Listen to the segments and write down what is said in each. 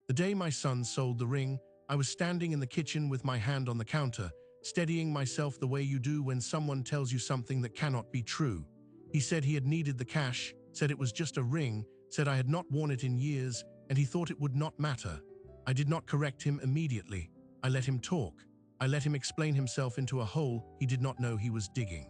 The day my son sold the ring, I was standing in the kitchen with my hand on the counter, steadying myself the way you do when someone tells you something that cannot be true. He said he had needed the cash, said it was just a ring, said I had not worn it in years, and he thought it would not matter. I did not correct him immediately. I let him talk. I let him explain himself into a hole he did not know he was digging.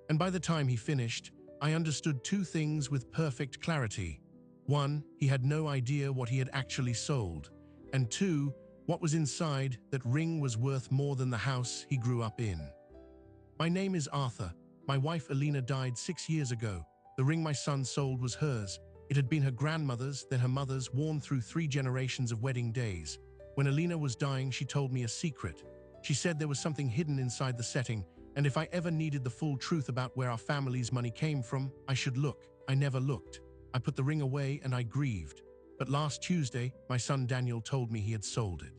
And by the time he finished, I understood two things with perfect clarity. One, he had no idea what he had actually sold. And two, what was inside that ring was worth more than the house he grew up in. My name is Arthur. My wife Alina died 6 years ago. The ring my son sold was hers. It had been her grandmother's, then her mother's, worn through 3 generations of wedding days. When Alina was dying, she told me a secret. She said there was something hidden inside the setting, and if I ever needed the full truth about where our family's money came from, I should look. I never looked. I put the ring away and I grieved. But last Tuesday, my son Daniel told me he had sold it.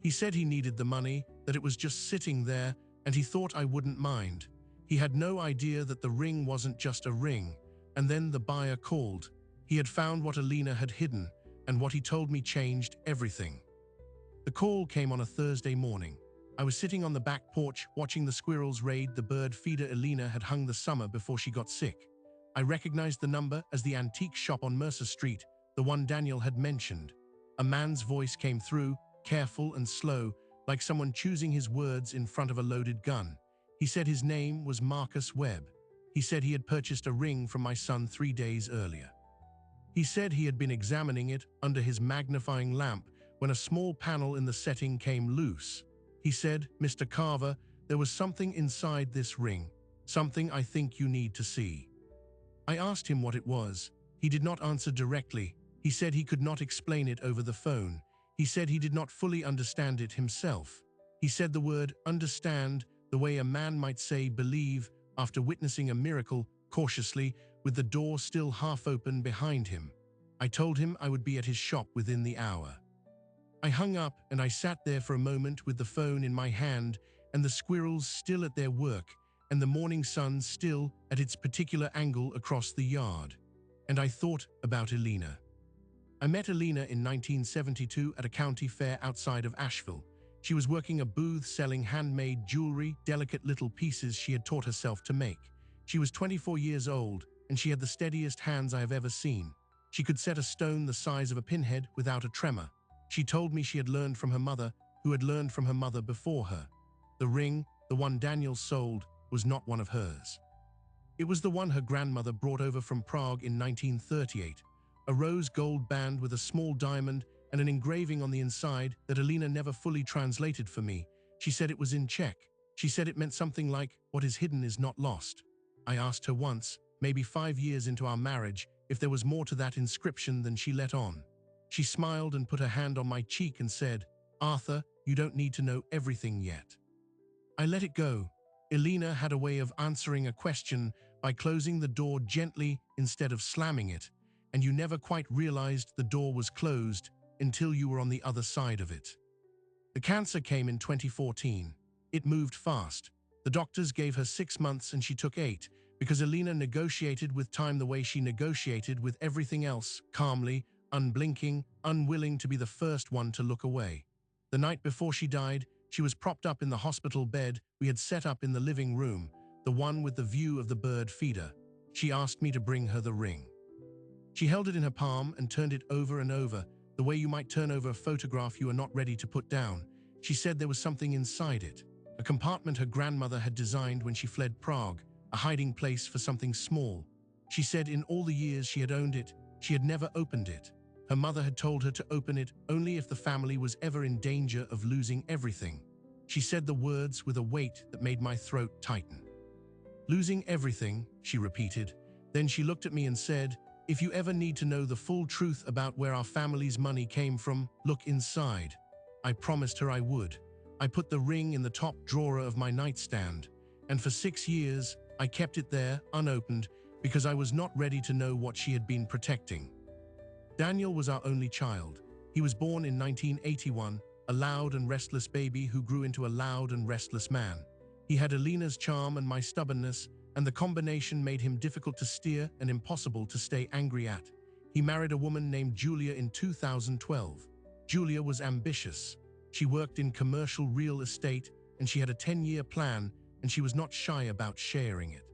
He said he needed the money, that it was just sitting there, and he thought I wouldn't mind. He had no idea that the ring wasn't just a ring. And then the buyer called. He had found what Alina had hidden, and what he told me changed everything. The call came on a Thursday morning. I was sitting on the back porch watching the squirrels raid the bird feeder Alina had hung the summer before she got sick. I recognized the number as the antique shop on Mercer Street, the one Daniel had mentioned. A man's voice came through, careful and slow, like someone choosing his words in front of a loaded gun. He said his name was Marcus Webb. He said he had purchased a ring from my son 3 days earlier. He said he had been examining it under his magnifying lamp when a small panel in the setting came loose. He said, "Mr. Carver, there was something inside this ring, something I think you need to see." I asked him what it was. He did not answer directly. He said he could not explain it over the phone. He said he did not fully understand it himself. He said the word understand the way a man might say believe after witnessing a miracle, cautiously, with the door still half open behind him. I told him I would be at his shop within the hour. I hung up and I sat there for a moment with the phone in my hand and the squirrels still at their work and the morning sun still at its particular angle across the yard. And I thought about Alina. I met Alina in 1972 at a county fair outside of Asheville. She was working a booth selling handmade jewelry, delicate little pieces she had taught herself to make. She was 24 years old, and she had the steadiest hands I have ever seen. She could set a stone the size of a pinhead without a tremor. She told me she had learned from her mother, who had learned from her mother before her. The ring, the one Daniel sold, was not one of hers. It was the one her grandmother brought over from Prague in 1938, a rose gold band with a small diamond and an engraving on the inside that Alina never fully translated for me. She said it was in Czech. She said it meant something like, "What is hidden is not lost." I asked her once, maybe 5 years into our marriage, if there was more to that inscription than she let on. She smiled and put her hand on my cheek and said, "Arthur, you don't need to know everything yet." I let it go. Alina had a way of answering a question by closing the door gently instead of slamming it, and you never quite realized the door was closed until you were on the other side of it. The cancer came in 2014. It moved fast. The doctors gave her 6 months and she took 8, because Alina negotiated with time the way she negotiated with everything else, calmly, unblinking, unwilling to be the first one to look away. The night before she died, she was propped up in the hospital bed we had set up in the living room, the one with the view of the bird feeder. She asked me to bring her the ring. She held it in her palm and turned it over and over, the way you might turn over a photograph you are not ready to put down. She said there was something inside it, a compartment her grandmother had designed when she fled Prague, a hiding place for something small. She said in all the years she had owned it, she had never opened it. Her mother had told her to open it only if the family was ever in danger of losing everything. She said the words with a weight that made my throat tighten. "Losing everything," she repeated. Then she looked at me and said, "If you ever need to know the full truth about where our family's money came from, look inside." I promised her I would. I put the ring in the top drawer of my nightstand, and for 6 years, I kept it there, unopened, because I was not ready to know what she had been protecting. Daniel was our only child. He was born in 1981, a loud and restless baby who grew into a loud and restless man. He had Alina's charm and my stubbornness, and the combination made him difficult to steer and impossible to stay angry at. He married a woman named Julia in 2012. Julia was ambitious. She worked in commercial real estate and she had a 10-year plan, and she was not shy about sharing it.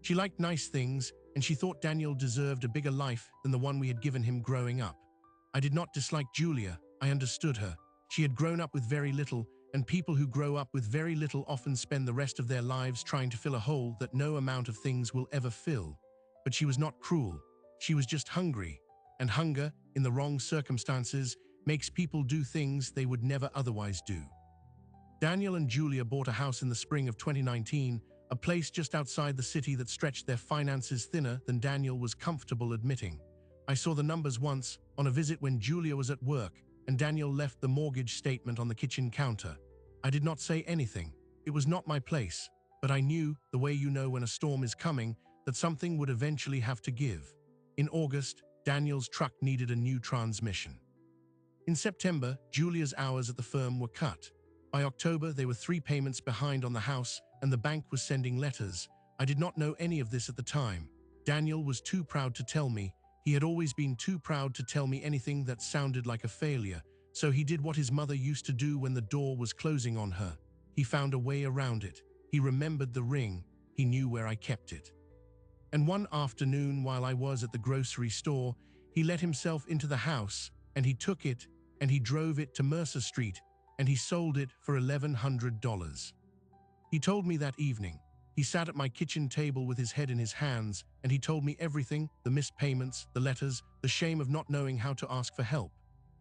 She liked nice things and she thought Daniel deserved a bigger life than the one we had given him growing up. I did not dislike Julia. I understood her. She had grown up with very little, and people who grow up with very little often spend the rest of their lives trying to fill a hole that no amount of things will ever fill. But she was not cruel. She was just hungry. And hunger, in the wrong circumstances, makes people do things they would never otherwise do. Daniel and Julia bought a house in the spring of 2019, a place just outside the city that stretched their finances thinner than Daniel was comfortable admitting. I saw the numbers once, on a visit when Julia was at work, and Daniel left the mortgage statement on the kitchen counter. I did not say anything. It was not my place, but I knew, the way you know when a storm is coming, that something would eventually have to give. In August, Daniel's truck needed a new transmission. In September, Julia's hours at the firm were cut. By October, they were 3 payments behind on the house, and the bank was sending letters. I did not know any of this at the time. Daniel was too proud to tell me. He had always been too proud to tell me anything that sounded like a failure, so he did what his mother used to do when the door was closing on her. He found a way around it. He remembered the ring. He knew where I kept it. And one afternoon, while I was at the grocery store, he let himself into the house, and he took it, and he drove it to Mercer Street, and he sold it for $1,100. He told me that evening. He sat at my kitchen table with his head in his hands, and he told me everything, the missed payments, the letters, the shame of not knowing how to ask for help.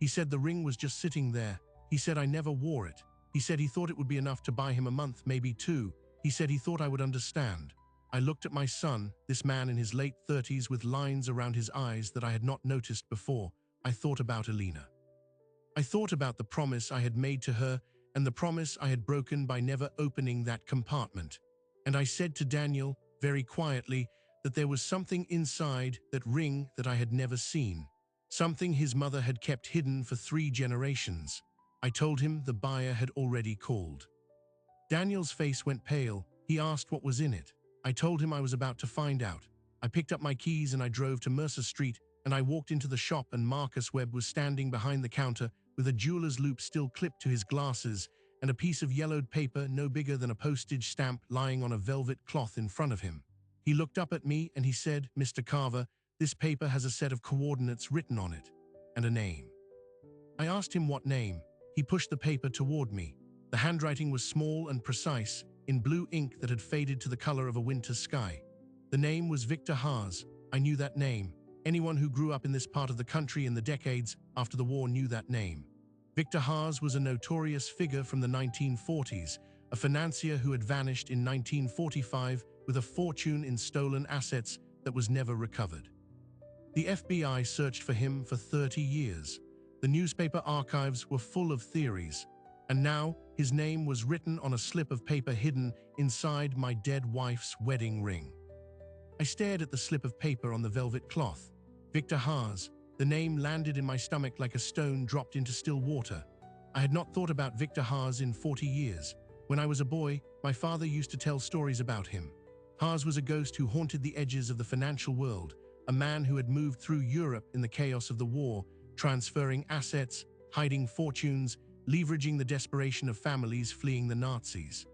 He said the ring was just sitting there. He said I never wore it. He said he thought it would be enough to buy him a month, maybe 2. He said he thought I would understand. I looked at my son, this man in his late 30s with lines around his eyes that I had not noticed before. I thought about Alina. I thought about the promise I had made to her and the promise I had broken by never opening that compartment. And I said to Daniel, very quietly, that there was something inside that ring that I had never seen. Something his mother had kept hidden for 3 generations. I told him the buyer had already called. Daniel's face went pale. He asked what was in it. I told him I was about to find out. I picked up my keys and I drove to Mercer Street, and I walked into the shop, and Marcus Webb was standing behind the counter with a jeweler's loop still clipped to his glasses and a piece of yellowed paper no bigger than a postage stamp lying on a velvet cloth in front of him. He looked up at me and he said, "Mr. Carver, this paper has a set of coordinates written on it, and a name." I asked him what name. He pushed the paper toward me. The handwriting was small and precise, in blue ink that had faded to the color of a winter sky. The name was Victor Haas. I knew that name. Anyone who grew up in this part of the country in the decades after the war knew that name. Victor Haas was a notorious figure from the 1940s, a financier who had vanished in 1945 with a fortune in stolen assets that was never recovered. The FBI searched for him for 30 years. The newspaper archives were full of theories, and now his name was written on a slip of paper hidden inside my dead wife's wedding ring. I stared at the slip of paper on the velvet cloth. Victor Haas. The name landed in my stomach like a stone dropped into still water. I had not thought about Victor Haas in 40 years. When I was a boy, my father used to tell stories about him. Haas was a ghost who haunted the edges of the financial world, a man who had moved through Europe in the chaos of the war, transferring assets, hiding fortunes, leveraging the desperation of families fleeing the Nazis.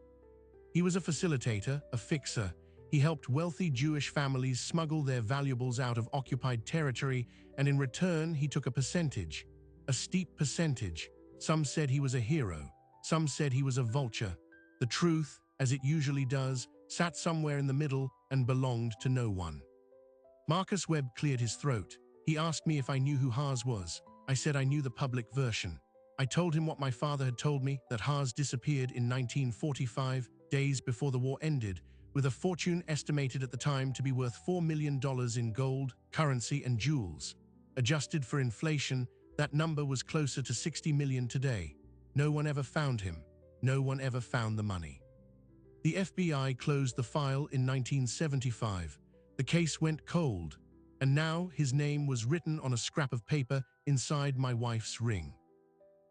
He was a facilitator, a fixer. He helped wealthy Jewish families smuggle their valuables out of occupied territory, and in return he took a percentage, a steep percentage. Some said he was a hero. Some said he was a vulture. The truth, as it usually does, sat somewhere in the middle and belonged to no one. Marcus Webb cleared his throat. He asked me if I knew who Haas was. I said I knew the public version. I told him what my father had told me, that Haas disappeared in 1945, days before the war ended, with a fortune estimated at the time to be worth $4 million in gold, currency, and jewels. Adjusted for inflation, that number was closer to 60 million today. No one ever found him. No one ever found the money. The FBI closed the file in 1975. The case went cold, and now his name was written on a scrap of paper inside my wife's ring.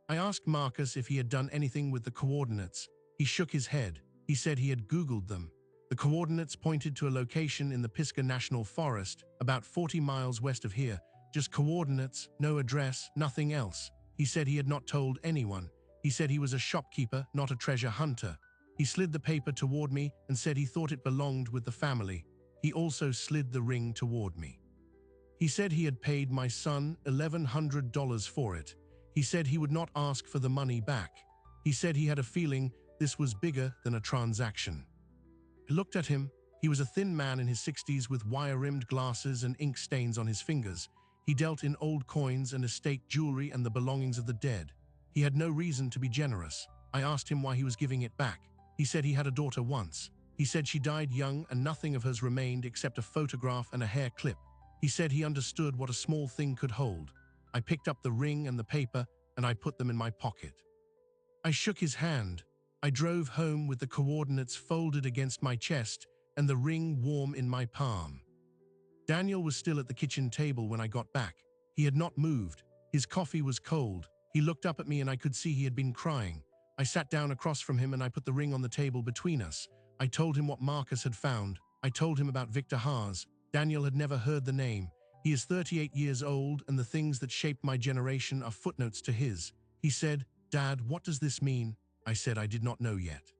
I asked Marcus if he had done anything with the coordinates. He shook his head. He said he had Googled them. The coordinates pointed to a location in the Pisgah National Forest, about 40 miles west of here. Just coordinates, no address, nothing else. He said he had not told anyone. He said he was a shopkeeper, not a treasure hunter. He slid the paper toward me and said he thought it belonged with the family. He also slid the ring toward me. He said he had paid my son $1,100 for it. He said he would not ask for the money back. He said he had a feeling this was bigger than a transaction. I looked at him. He was a thin man in his 60s with wire-rimmed glasses and ink stains on his fingers. He dealt in old coins and estate jewelry and the belongings of the dead. He had no reason to be generous. I asked him why he was giving it back. He said he had a daughter once. He said she died young and nothing of hers remained except a photograph and a hair clip. He said he understood what a small thing could hold. I picked up the ring and the paper and I put them in my pocket. I shook his hand. I drove home with the coordinates folded against my chest and the ring warm in my palm. Daniel was still at the kitchen table when I got back. He had not moved. His coffee was cold. He looked up at me and I could see he had been crying. I sat down across from him and I put the ring on the table between us. I told him what Marcus had found. I told him about Victor Haas. Daniel had never heard the name. He is 38 years old and the things that shaped my generation are footnotes to his. He said, "Dad, what does this mean?" I said I did not know yet.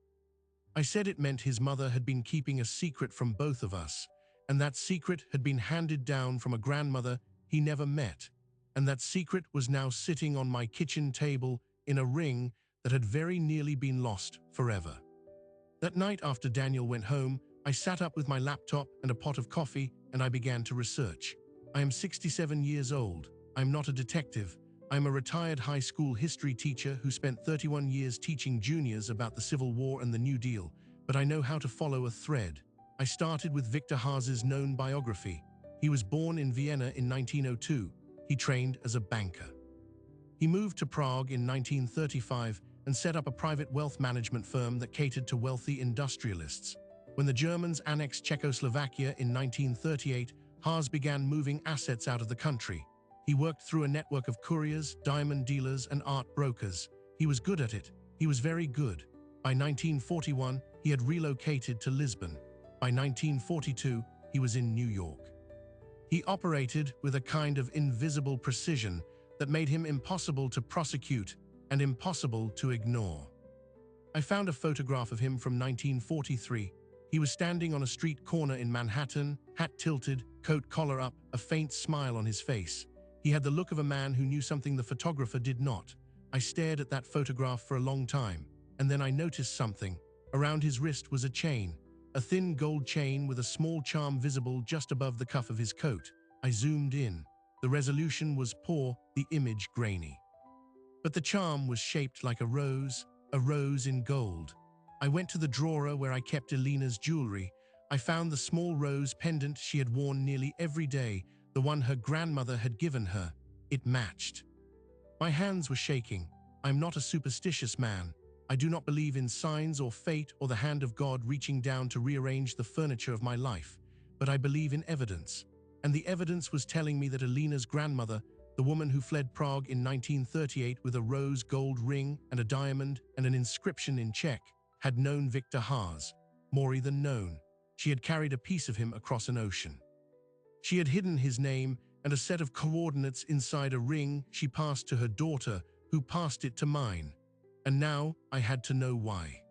I said it meant his mother had been keeping a secret from both of us, and that secret had been handed down from a grandmother he never met, and that secret was now sitting on my kitchen table in a ring that had very nearly been lost forever. That night after Daniel went home, I sat up with my laptop and a pot of coffee and I began to research. I am 67 years old. I'm not a detective. I'm a retired high school history teacher who spent 31 years teaching juniors about the Civil War and the New Deal, but I know how to follow a thread. I started with Victor Haas's known biography. He was born in Vienna in 1902. He trained as a banker. He moved to Prague in 1935 and set up a private wealth management firm that catered to wealthy industrialists. When the Germans annexed Czechoslovakia in 1938, Haas began moving assets out of the country. He worked through a network of couriers, diamond dealers, and art brokers. He was good at it. He was very good. By 1941, he had relocated to Lisbon. By 1942, he was in New York. He operated with a kind of invisible precision that made him impossible to prosecute and impossible to ignore. I found a photograph of him from 1943. He was standing on a street corner in Manhattan, hat tilted, coat collar up, a faint smile on his face. He had the look of a man who knew something the photographer did not. I stared at that photograph for a long time, and then I noticed something. Around his wrist was a chain, a thin gold chain with a small charm visible just above the cuff of his coat. I zoomed in. The resolution was poor, the image grainy. But the charm was shaped like a rose in gold. I went to the drawer where I kept Elena's jewelry. I found the small rose pendant she had worn nearly every day, the one her grandmother had given her. It matched. My hands were shaking. I'm not a superstitious man. I do not believe in signs or fate or the hand of God reaching down to rearrange the furniture of my life, but I believe in evidence. And the evidence was telling me that Elena's grandmother, the woman who fled Prague in 1938 with a rose gold ring and a diamond and an inscription in Czech, had known Victor Haas. More than known. She had carried a piece of him across an ocean. She had hidden his name and a set of coordinates inside a ring she passed to her daughter, who passed it to mine. And now I had to know why.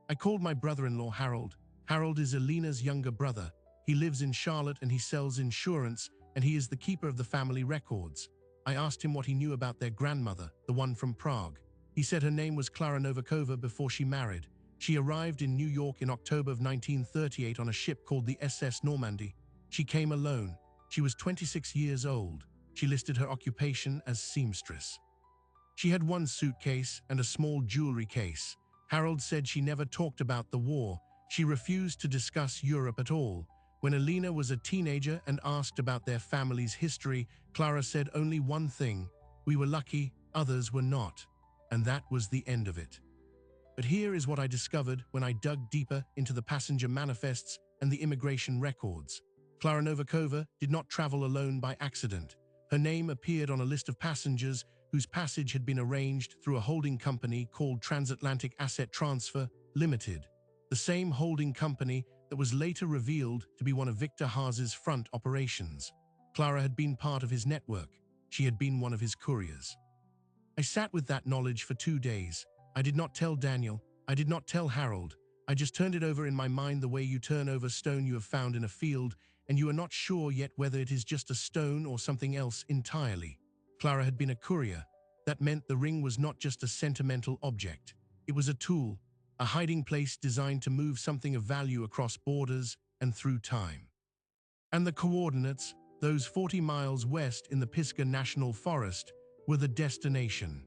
I called my brother-in-law Harold. Harold is Elena's younger brother. He lives in Charlotte and he sells insurance, and he is the keeper of the family records. I asked him what he knew about their grandmother, the one from Prague. He said her name was Klara Novikova before she married. She arrived in New York in October of 1938 on a ship called the SS Normandy. She came alone. She was 26 years old. She listed her occupation as seamstress. She had one suitcase and a small jewelry case. Harold said she never talked about the war. She refused to discuss Europe at all. When Elena was a teenager and asked about their family's history, Klara said only one thing: we were lucky, others were not. And that was the end of it. But here is what I discovered when I dug deeper into the passenger manifests and the immigration records. Klara Novikova did not travel alone by accident. Her name appeared on a list of passengers whose passage had been arranged through a holding company called Transatlantic Asset Transfer Limited, the same holding company that was later revealed to be one of Victor Haas's front operations. Klara had been part of his network. She had been one of his couriers. I sat with that knowledge for 2 days. I did not tell Daniel. I did not tell Harold. I just turned it over in my mind the way you turn over stone you have found in a field, and you are not sure yet whether it is just a stone or something else entirely. Clara had been a courier. That meant the ring was not just a sentimental object. It was a tool, a hiding place designed to move something of value across borders and through time. And the coordinates, those 40 miles west in the Pisgah National Forest, were the destination.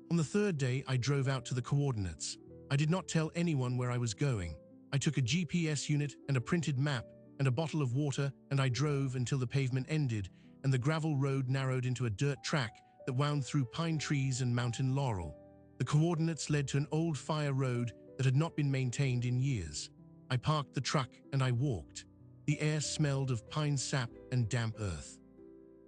On the third day, I drove out to the coordinates. I did not tell anyone where I was going. I took a GPS unit and a printed map and a bottle of water, and I drove until the pavement ended and the gravel road narrowed into a dirt track that wound through pine trees and mountain laurel. The coordinates led to an old fire road that had not been maintained in years. I parked the truck and I walked. The air smelled of pine sap and damp earth.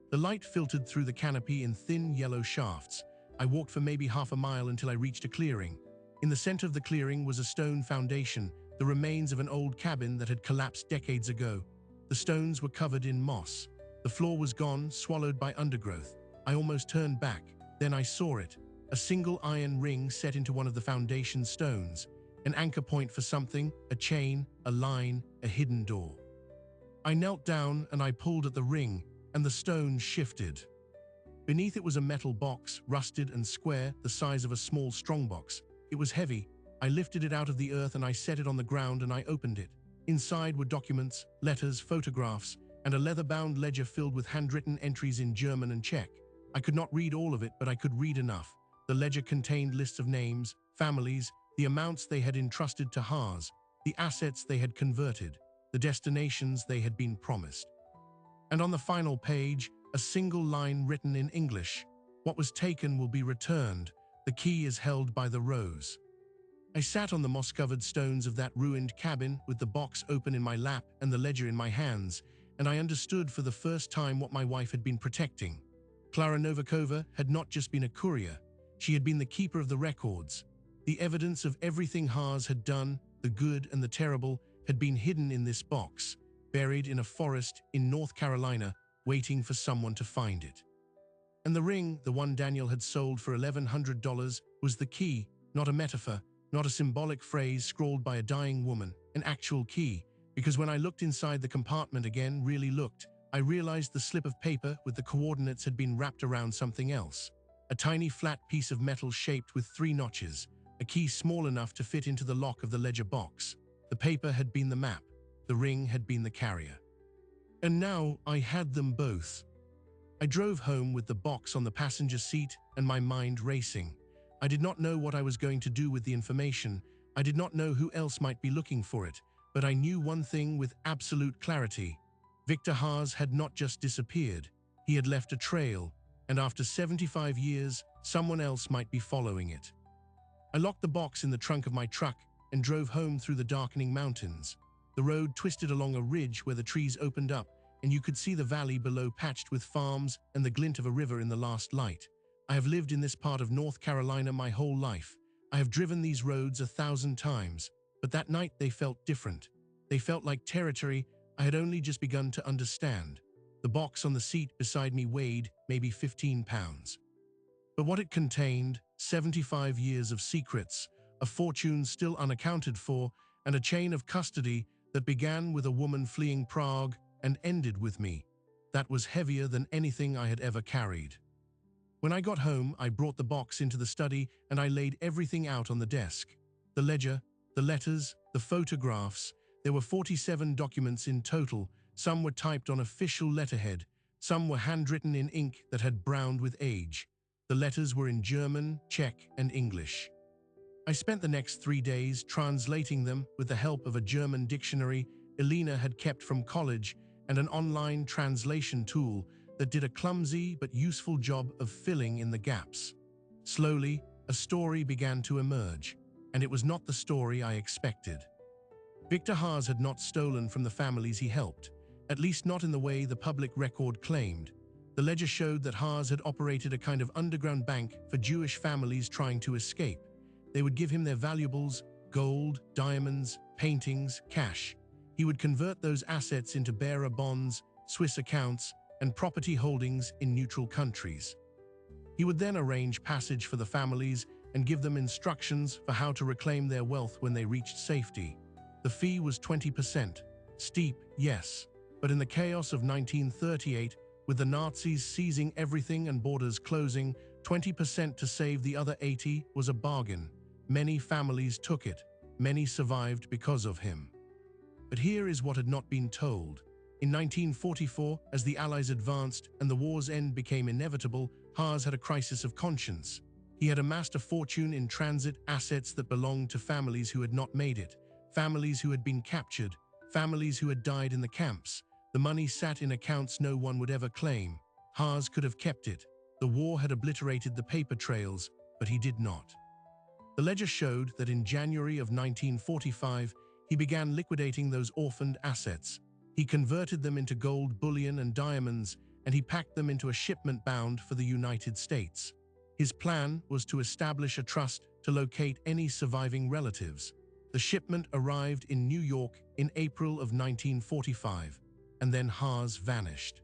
The light filtered through the canopy in thin yellow shafts. I walked for maybe half a mile until I reached a clearing. In the center of the clearing was a stone foundation, the remains of an old cabin that had collapsed decades ago. The stones were covered in moss. The floor was gone, swallowed by undergrowth. I almost turned back. Then I saw it. A single iron ring set into one of the foundation stones. An anchor point for something, a chain, a line, a hidden door. I knelt down and I pulled at the ring, and the stone shifted. Beneath it was a metal box, rusted and square, the size of a small strongbox. It was heavy. I lifted it out of the earth and I set it on the ground and I opened it. Inside were documents, letters, photographs, and a leather-bound ledger filled with handwritten entries in German and Czech. I could not read all of it, but I could read enough. The ledger contained lists of names, families, the amounts they had entrusted to Haas, the assets they had converted, the destinations they had been promised. And on the final page, a single line written in English: "What was taken will be returned. The key is held by the rose." I sat on the moss-covered stones of that ruined cabin with the box open in my lap and the ledger in my hands, and I understood for the first time what my wife had been protecting. Clara Novikova had not just been a courier. She had been the keeper of the records. The evidence of everything Haas had done, the good and the terrible, had been hidden in this box, buried in a forest in North Carolina, waiting for someone to find it. And the ring, the one Daniel had sold for $1,100, was the key, not a metaphor, not a symbolic phrase scrawled by a dying woman, an actual key, because when I looked inside the compartment again, really looked, I realized the slip of paper with the coordinates had been wrapped around something else. A tiny flat piece of metal shaped with 3 notches, a key small enough to fit into the lock of the ledger box. The paper had been the map, the ring had been the carrier. And now I had them both. I drove home with the box on the passenger seat and my mind racing. I did not know what I was going to do with the information. I did not know who else might be looking for it, but I knew one thing with absolute clarity. Victor Haas had not just disappeared. He had left a trail, and after 75 years, someone else might be following it. I locked the box in the trunk of my truck and drove home through the darkening mountains. The road twisted along a ridge where the trees opened up, and you could see the valley below patched with farms and the glint of a river in the last light. I have lived in this part of North Carolina my whole life. I have driven these roads 1,000 times, but that night they felt different. They felt like territory I had only just begun to understand. The box on the seat beside me weighed maybe 15 pounds. But what it contained, 75 years of secrets, a fortune still unaccounted for, and a chain of custody that began with a woman fleeing Prague and ended with me, that was heavier than anything I had ever carried. When I got home, I brought the box into the study and I laid everything out on the desk. The ledger, the letters, the photographs. There were 47 documents in total. Some were typed on official letterhead. Some were handwritten in ink that had browned with age. The letters were in German, Czech, and English. I spent the next 3 days translating them with the help of a German dictionary Elena had kept from college and an online translation tool that did a clumsy but useful job of filling in the gaps. Slowly, a story began to emerge, and it was not the story I expected. Victor Haas had not stolen from the families he helped, at least not in the way the public record claimed. The ledger showed that Haas had operated a kind of underground bank for Jewish families trying to escape. They would give him their valuables, gold, diamonds, paintings, cash. He would convert those assets into bearer bonds, Swiss accounts, and property holdings in neutral countries. He would then arrange passage for the families and give them instructions for how to reclaim their wealth when they reached safety. The fee was 20%. Steep, yes. But in the chaos of 1938, with the Nazis seizing everything and borders closing, 20% to save the other 80 was a bargain. Many families took it. Many survived because of him. But here is what had not been told. In 1944, as the Allies advanced and the war's end became inevitable, Haas had a crisis of conscience. He had amassed a fortune in transit assets that belonged to families who had not made it, families who had been captured, families who had died in the camps. The money sat in accounts no one would ever claim. Haas could have kept it. The war had obliterated the paper trails, but he did not. The ledger showed that in January of 1945, he began liquidating those orphaned assets. He converted them into gold bullion and diamonds, and he packed them into a shipment bound for the United States. His plan was to establish a trust to locate any surviving relatives. The shipment arrived in New York in April of 1945, and then Haas vanished.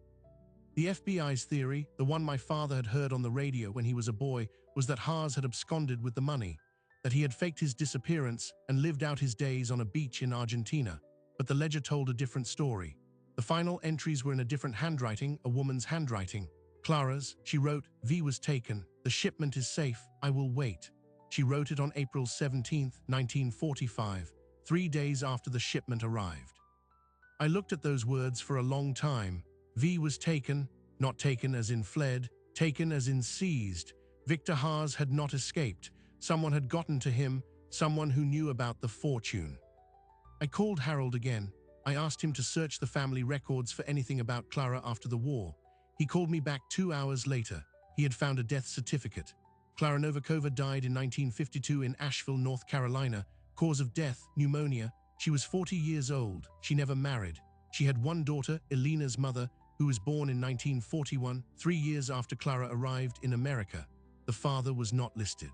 The FBI's theory, the one my father had heard on the radio when he was a boy, was that Haas had absconded with the money, that he had faked his disappearance and lived out his days on a beach in Argentina. But the ledger told a different story. The final entries were in a different handwriting, a woman's handwriting. Clara's. She wrote, "V was taken. The shipment is safe. I will wait." She wrote it on April 17, 1945, 3 days after the shipment arrived. I looked at those words for a long time. V was taken, not taken as in fled, taken as in seized. Victor Haas had not escaped. Someone had gotten to him, someone who knew about the fortune. I called Harold again. I asked him to search the family records for anything about Clara after the war. He called me back 2 hours later. He had found a death certificate. Clara Novikova died in 1952 in Asheville, North Carolina. Cause of death, pneumonia. She was 40 years old. She never married. She had one daughter, Elena's mother, who was born in 1941, 3 years after Clara arrived in America. The father was not listed.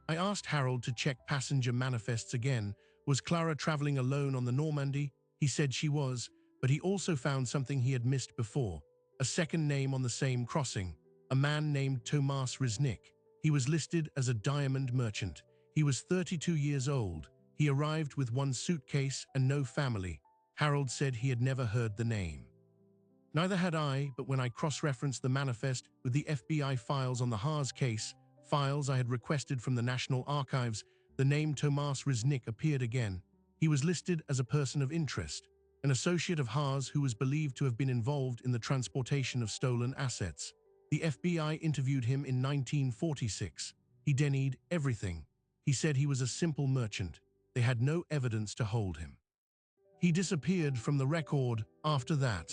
I asked Harold to check passenger manifests again. Was Clara traveling alone on the Normandy? He said she was, but he also found something he had missed before. A second name on the same crossing. A man named Tomas Riznik. He was listed as a diamond merchant. He was 32 years old. He arrived with one suitcase and no family. Harold said he had never heard the name. Neither had I, but when I cross-referenced the manifest with the FBI files on the Haas case, files I had requested from the National Archives, the name Tomas Riznik appeared again. He was listed as a person of interest, an associate of Haas who was believed to have been involved in the transportation of stolen assets. The FBI interviewed him in 1946. He denied everything. He said he was a simple merchant. They had no evidence to hold him. He disappeared from the record after that.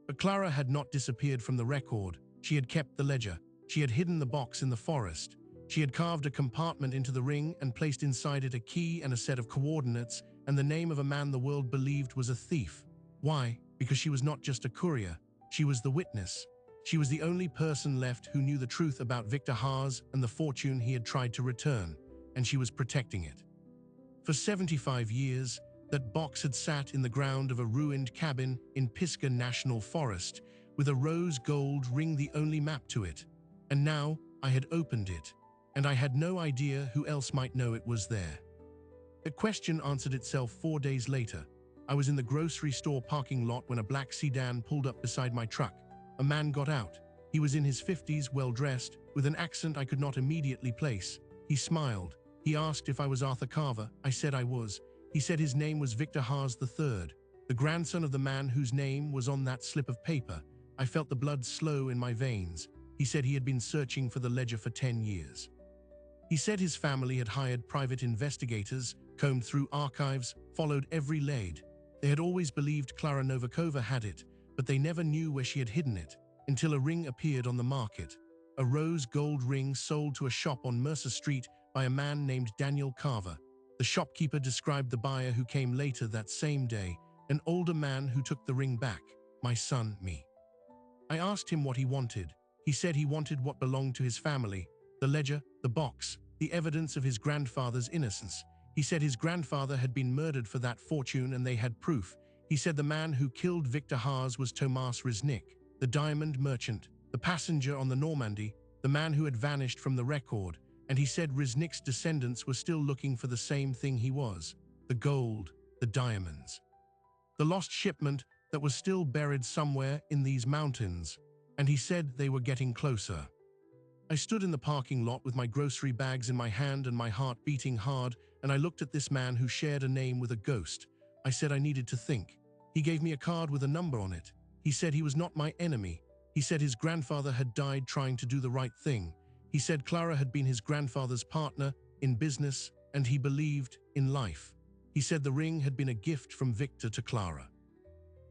But Clara had not disappeared from the record. She had kept the ledger. She had hidden the box in the forest. She had carved a compartment into the ring and placed inside it a key and a set of coordinates and the name of a man the world believed was a thief. Why? Because she was not just a courier. She was the witness. She was the only person left who knew the truth about Victor Haas and the fortune he had tried to return, and she was protecting it. For 75 years, that box had sat in the ground of a ruined cabin in Pisgah National Forest, with a rose gold ring the only map to it. And now I had opened it, and I had no idea who else might know it was there. The question answered itself 4 days later. I was in the grocery store parking lot when a black sedan pulled up beside my truck. A man got out. He was in his 50s, well-dressed, with an accent I could not immediately place. He smiled. He asked if I was Arthur Carver. I said I was. He said his name was Victor Haas III, the grandson of the man whose name was on that slip of paper. I felt the blood slow in my veins. He said he had been searching for the ledger for 10 years. He said his family had hired private investigators, combed through archives, followed every lead. They had always believed Clara Novikova had it, but they never knew where she had hidden it, until a ring appeared on the market. A rose gold ring sold to a shop on Mercer Street by a man named Daniel Carver. The shopkeeper described the buyer who came later that same day, an older man who took the ring back, my son, me. I asked him what he wanted. He said he wanted what belonged to his family, the ledger, the box, the evidence of his grandfather's innocence. He said his grandfather had been murdered for that fortune and they had proof. He said the man who killed Victor Haas was Tomas Riznik, the diamond merchant, the passenger on the Normandy. the man who had vanished from the record, and he said Riznik's descendants were still looking for the same thing he was, the gold, the diamonds. The lost shipment that was still buried somewhere in these mountains, and he said they were getting closer. I stood in the parking lot with my grocery bags in my hand and my heart beating hard, and I looked at this man who shared a name with a ghost. I said I needed to think. He gave me a card with a number on it. He said he was not my enemy. He said his grandfather had died trying to do the right thing. He said Clara had been his grandfather's partner in business, and he believed in life. He said the ring had been a gift from Victor to Clara.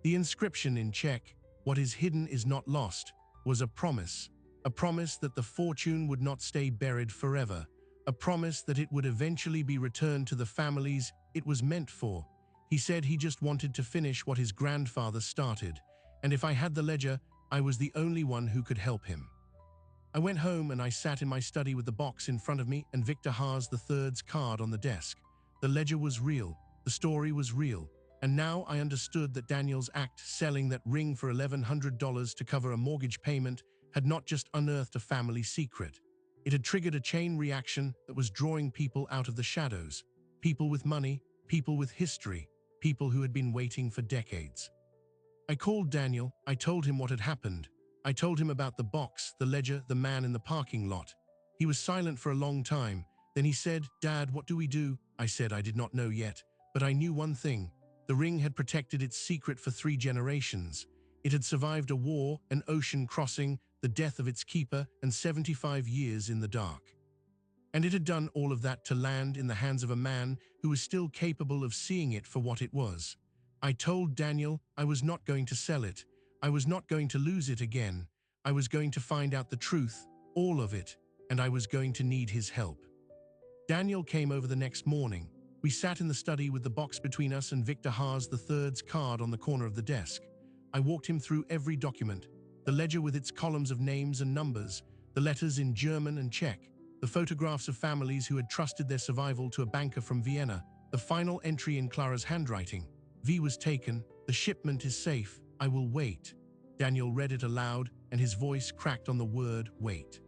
The inscription in Czech, "What is hidden is not lost," was a promise that the fortune would not stay buried forever, a promise that it would eventually be returned to the families it was meant for. He said he just wanted to finish what his grandfather started, and if I had the ledger, I was the only one who could help him. I went home and I sat in my study with the box in front of me and Victor Haas III's card on the desk. The ledger was real, the story was real, and now I understood that Daniel's act selling that ring for $1,100 to cover a mortgage payment had not just unearthed a family secret. It had triggered a chain reaction that was drawing people out of the shadows. People with money, people with history, people who had been waiting for decades. I called Daniel, I told him what had happened. I told him about the box, the ledger, the man in the parking lot. He was silent for a long time. Then he said, "Dad, what do we do?" I said I did not know yet, but I knew one thing. The ring had protected its secret for 3 generations. It had survived a war, an ocean crossing, the death of its keeper, and 75 years in the dark. And it had done all of that to land in the hands of a man who was still capable of seeing it for what it was. I told Daniel I was not going to sell it. I was not going to lose it again. I was going to find out the truth, all of it, and I was going to need his help. Daniel came over the next morning. We sat in the study with the box between us and Victor Haas III's card on the corner of the desk. I walked him through every document, the ledger with its columns of names and numbers, the letters in German and Czech, the photographs of families who had trusted their survival to a banker from Vienna, the final entry in Clara's handwriting. "V was taken, the shipment is safe, I will wait." Daniel read it aloud, and his voice cracked on the word wait.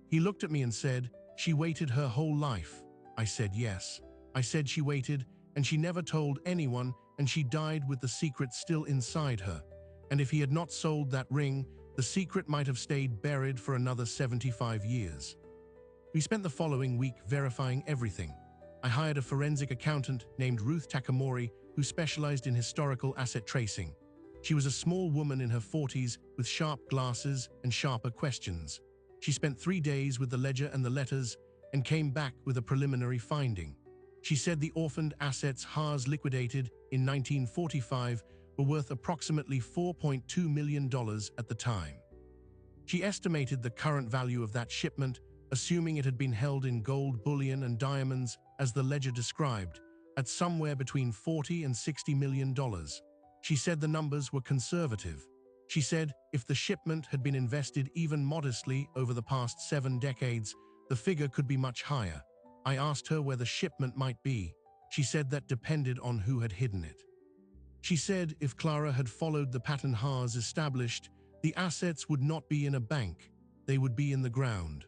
He looked at me and said, "She waited her whole life." I said yes. I said she waited, and she never told anyone, and she died with the secret still inside her. And if he had not sold that ring, the secret might have stayed buried for another 75 years. We spent the following week verifying everything. I hired a forensic accountant named Ruth Takamori who specialized in historical asset tracing. She was a small woman in her 40s with sharp glasses and sharper questions. She spent 3 days with the ledger and the letters and came back with a preliminary finding. She said the orphaned assets Haas liquidated in 1945 were worth approximately $4.2 million at the time. She estimated the current value of that shipment, assuming it had been held in gold bullion and diamonds, as the ledger described, at somewhere between $40 and $60 million. She said the numbers were conservative. She said if the shipment had been invested even modestly over the past 7 decades, the figure could be much higher. I asked her where the shipment might be. She said that depended on who had hidden it. She said if Clara had followed the pattern Haas established, the assets would not be in a bank, they would be in the ground.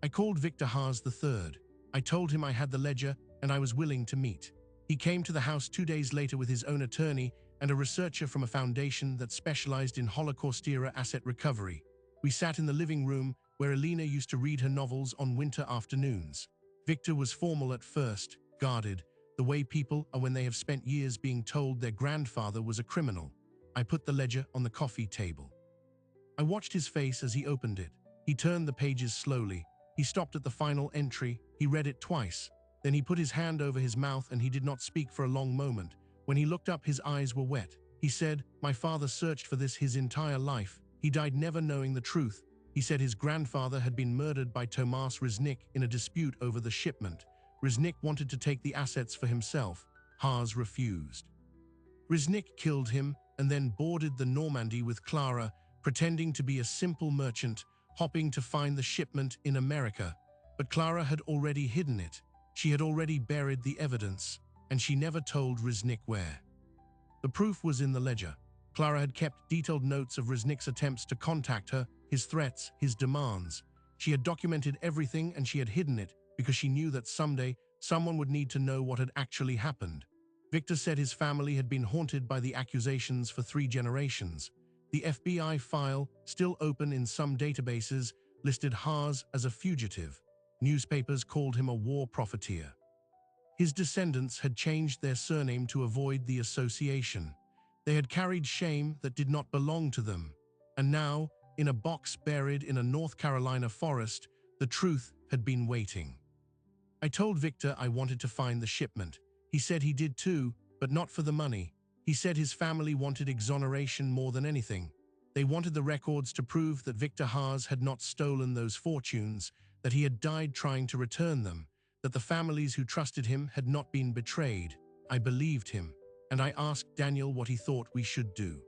I called Victor Haas III. I told him I had the ledger and I was willing to meet. He came to the house 2 days later with his own attorney and a researcher from a foundation that specialized in Holocaust-era asset recovery. We sat in the living room where Alina used to read her novels on winter afternoons. Victor was formal at first, guarded, the way people are when they have spent years being told their grandfather was a criminal. I put the ledger on the coffee table. I watched his face as he opened it. He turned the pages slowly. He stopped at the final entry. He read it twice. Then he put his hand over his mouth and he did not speak for a long moment. When he looked up, his eyes were wet. He said, "My father searched for this his entire life. He died never knowing the truth." He said his grandfather had been murdered by Tomas Riznik in a dispute over the shipment. Riznik wanted to take the assets for himself. Haas refused. Riznik killed him and then boarded the Normandy with Clara, pretending to be a simple merchant, hoping to find the shipment in America. But Clara had already hidden it. She had already buried the evidence, and she never told Riznik where. The proof was in the ledger. Clara had kept detailed notes of Riznik's attempts to contact her, his threats, his demands. She had documented everything and she had hidden it because she knew that someday someone would need to know what had actually happened. Victor said his family had been haunted by the accusations for 3 generations. The FBI file, still open in some databases, listed Haas as a fugitive. Newspapers called him a war profiteer. His descendants had changed their surname to avoid the association. They had carried shame that did not belong to them. And now, in a box buried in a North Carolina forest, the truth had been waiting. I told Victor I wanted to find the shipment. He said he did too, but not for the money. He said his family wanted exoneration more than anything. They wanted the records to prove that Victor Haas had not stolen those fortunes, that he had died trying to return them, that the families who trusted him had not been betrayed. I believed him, and I asked Daniel what he thought we should do.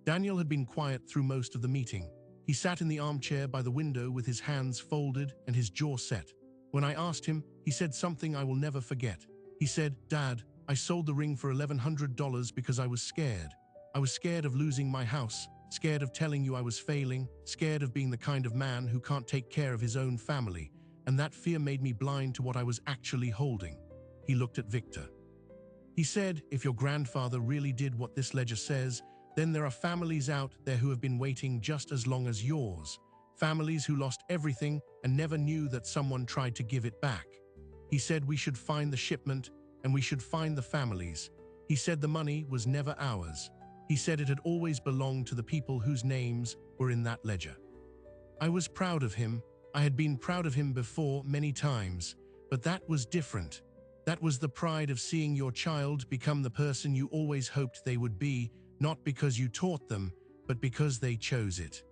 Daniel had been quiet through most of the meeting. He sat in the armchair by the window with his hands folded and his jaw set. When I asked him, he said something I will never forget. He said, "Dad, I sold the ring for $1,100 because I was scared. I was scared of losing my house, scared of telling you I was failing, scared of being the kind of man who can't take care of his own family, and that fear made me blind to what I was actually holding." He looked at Victor. He said, "If your grandfather really did what this ledger says, then there are families out there who have been waiting just as long as yours. Families who lost everything and never knew that someone tried to give it back." He said we should find the shipment and we should find the families. He said the money was never ours. He said it had always belonged to the people whose names were in that ledger. I was proud of him. I had been proud of him before many times, but that was different. That was the pride of seeing your child become the person you always hoped they would be, not because you taught them, but because they chose it.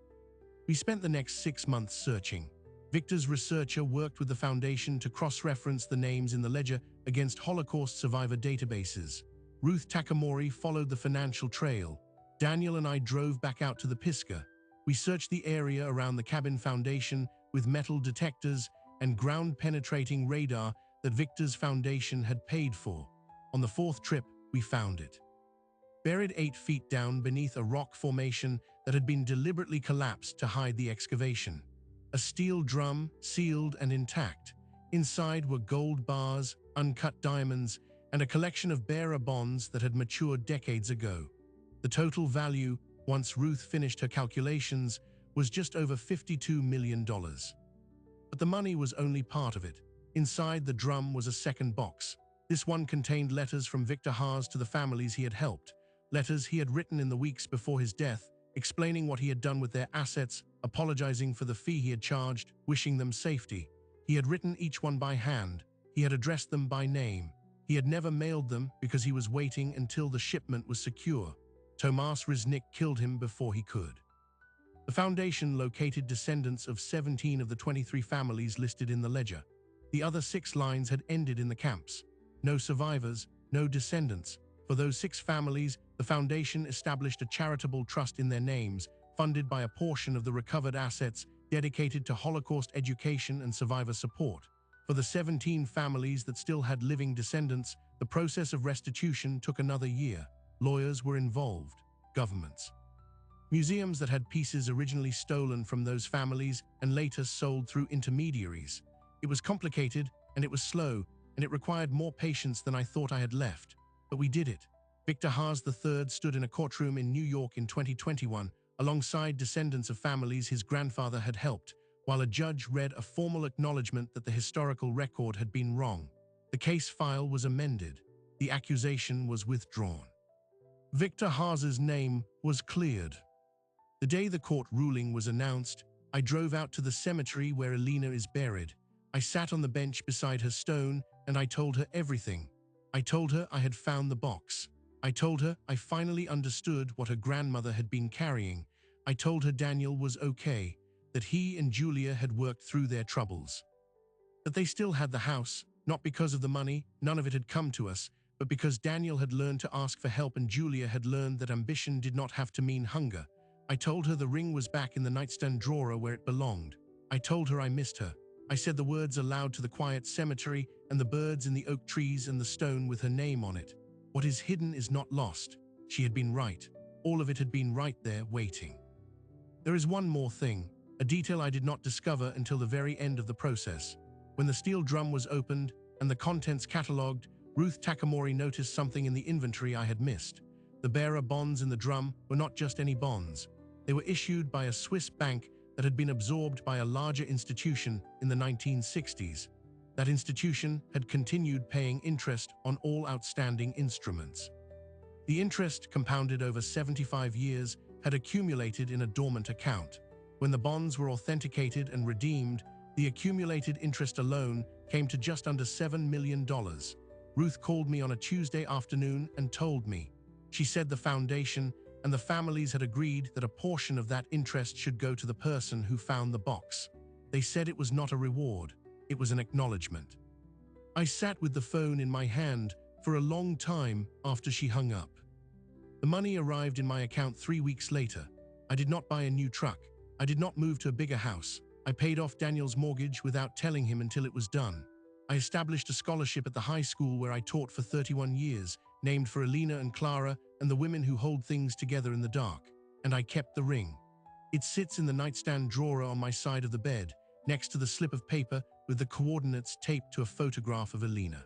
We spent the next 6 months searching. Victor's researcher worked with the foundation to cross-reference the names in the ledger against Holocaust survivor databases. Ruth Takamori followed the financial trail. Daniel and I drove back out to the Pisgah. We searched the area around the cabin foundation with metal detectors and ground-penetrating radar that Victor's foundation had paid for. On the 4th trip, we found it. Buried 8 feet down beneath a rock formation that had been deliberately collapsed to hide the excavation. A steel drum, sealed and intact. Inside were gold bars, uncut diamonds, and a collection of bearer bonds that had matured decades ago. The total value, once Ruth finished her calculations, was just over $52 million. But the money was only part of it. Inside the drum was a second box. This one contained letters from Victor Haas to the families he had helped. Letters he had written in the weeks before his death, explaining what he had done with their assets, apologizing for the fee he had charged, wishing them safety. He had written each one by hand. He had addressed them by name. He had never mailed them because he was waiting until the shipment was secure. Tomas Riznik killed him before he could. The foundation located descendants of 17 of the 23 families listed in the ledger. The other 6 lines had ended in the camps. No survivors, no descendants. For those 6 families, the foundation established a charitable trust in their names, funded by a portion of the recovered assets dedicated to Holocaust education and survivor support. For the 17 families that still had living descendants, the process of restitution took another year. Lawyers were involved, governments. Museums that had pieces originally stolen from those families and later sold through intermediaries. It was complicated, and it was slow, and it required more patience than I thought I had left. But we did it. Victor Haas III stood in a courtroom in New York in 2021, alongside descendants of families his grandfather had helped, while a judge read a formal acknowledgement that the historical record had been wrong. The case file was amended. The accusation was withdrawn. Victor Haas's name was cleared. The day the court ruling was announced, I drove out to the cemetery where Alina is buried. I sat on the bench beside her stone and I told her everything. I told her I had found the box. I told her I finally understood what her grandmother had been carrying. I told her Daniel was okay, that he and Julia had worked through their troubles. That they still had the house, not because of the money, none of it had come to us, but because Daniel had learned to ask for help and Julia had learned that ambition did not have to mean hunger. I told her the ring was back in the nightstand drawer where it belonged. I told her I missed her. I said the words aloud to the quiet cemetery and the birds in the oak trees and the stone with her name on it. What is hidden is not lost. She had been right. All of it had been right there, waiting. There is one more thing. a detail I did not discover until the very end of the process. When the steel drum was opened and the contents catalogued, Ruth Takamori noticed something in the inventory I had missed. The bearer bonds in the drum were not just any bonds. They were issued by a Swiss bank that had been absorbed by a larger institution in the 1960s. That institution had continued paying interest on all outstanding instruments. The interest, compounded over 75 years, had accumulated in a dormant account. When the bonds were authenticated and redeemed, the accumulated interest alone came to just under $7 million. Ruth called me on a Tuesday afternoon and told me. She said the foundation and the families had agreed that a portion of that interest should go to the person who found the box. They said it was not a reward, it was an acknowledgement. I sat with the phone in my hand for a long time after she hung up. The money arrived in my account 3 weeks later. I did not buy a new truck. I did not move to a bigger house. I paid off Daniel's mortgage without telling him until it was done. I established a scholarship at the high school where I taught for 31 years, named for Alina and Clara and the women who hold things together in the dark. And I kept the ring. It sits in the nightstand drawer on my side of the bed, next to the slip of paper with the coordinates taped to a photograph of Alina.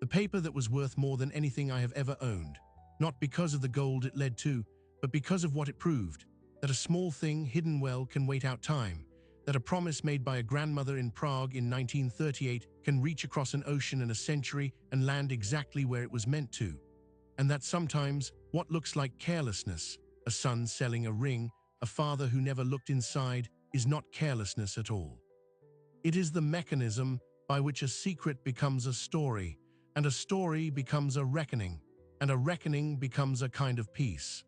The paper that was worth more than anything I have ever owned, not because of the gold it led to, but because of what it proved, that a small thing hidden well can wait out time, that a promise made by a grandmother in Prague in 1938 can reach across an ocean in a century and land exactly where it was meant to, and that sometimes what looks like carelessness, a son selling a ring, a father who never looked inside, is not carelessness at all. It is the mechanism by which a secret becomes a story, and a story becomes a reckoning, and a reckoning becomes a kind of peace.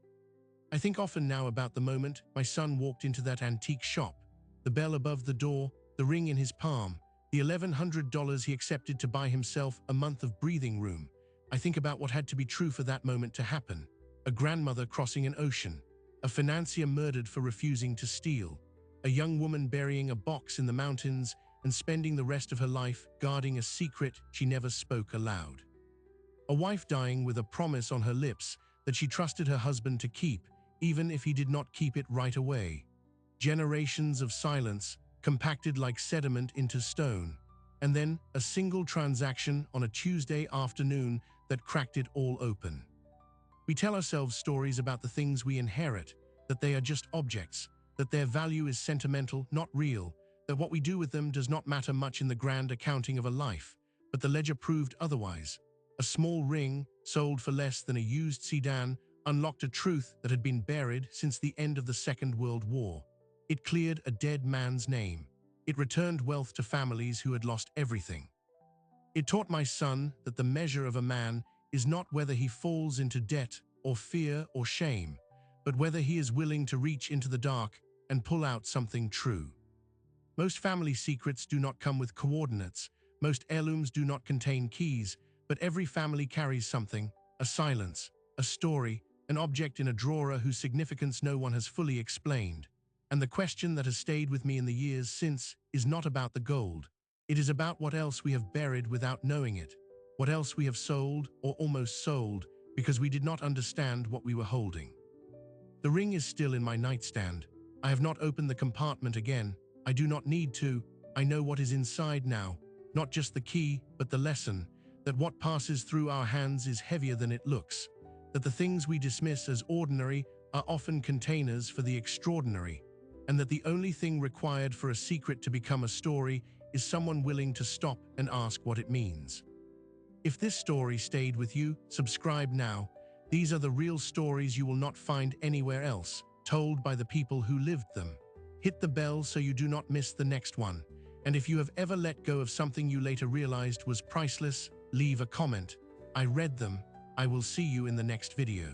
I think often now about the moment my son walked into that antique shop, the bell above the door, the ring in his palm, the $1,100 he accepted to buy himself a month of breathing room. I think about what had to be true for that moment to happen. A grandmother crossing an ocean, a financier murdered for refusing to steal, a young woman burying a box in the mountains and spending the rest of her life guarding a secret she never spoke aloud. A wife dying with a promise on her lips that she trusted her husband to keep, even if he did not keep it right away. Generations of silence, compacted like sediment into stone, and then a single transaction on a Tuesday afternoon that cracked it all open. We tell ourselves stories about the things we inherit, that they are just objects, that their value is sentimental, not real, that what we do with them does not matter much in the grand accounting of a life, but the ledger proved otherwise. A small ring, sold for less than a used sedan, unlocked a truth that had been buried since the end of the Second World War. It cleared a dead man's name. It returned wealth to families who had lost everything. It taught my son that the measure of a man is not whether he falls into debt or fear or shame, but whether he is willing to reach into the dark and pull out something true. Most family secrets do not come with coordinates. Most heirlooms do not contain keys, but every family carries something, a silence, a story, an object in a drawer whose significance no one has fully explained. And the question that has stayed with me in the years since is not about the gold. It is about what else we have buried without knowing it, what else we have sold or almost sold because we did not understand what we were holding. The ring is still in my nightstand. I have not opened the compartment again. I do not need to. I know what is inside now, not just the key, but the lesson, that what passes through our hands is heavier than it looks, that the things we dismiss as ordinary are often containers for the extraordinary, and that the only thing required for a secret to become a story is someone willing to stop and ask what it means. If this story stayed with you, subscribe now. These are the real stories you will not find anywhere else, told by the people who lived them. Hit the bell so you do not miss the next one. And if you have ever let go of something you later realized was priceless, leave a comment. I read them. I will see you in the next video.